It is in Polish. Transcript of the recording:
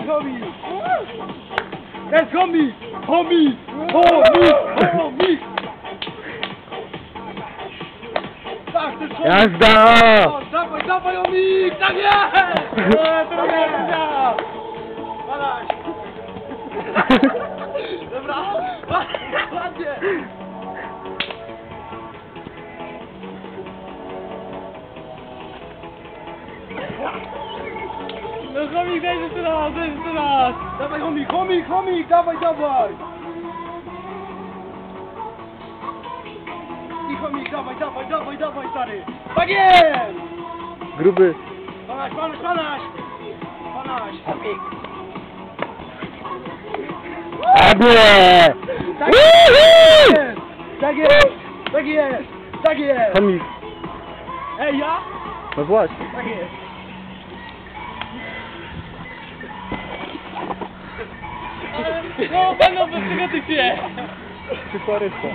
homie! That's homie! Homie! Homie! Homie! Tak, to jest homie! Jazda! O, dawaj, dawaj, homie! Tak jest! Badaś! Dobra, ładnie! No chomik, daj jeszcze raz, daj jeszcze raz! Dawaj, homik, homik, homik, dawaj, dawaj! I homik, dawaj, dawaj, dawaj, dawaj, stary! Tak jest! Gruby. Panaś, panaś, panaś! Panaś! Homik! Ładnie! Tak jest! Tak jest! Tak jest! Tak jest! Chomik. Ej, ja? No właśnie. Tak jest! No, będą bez tego ty się! Czy paryska?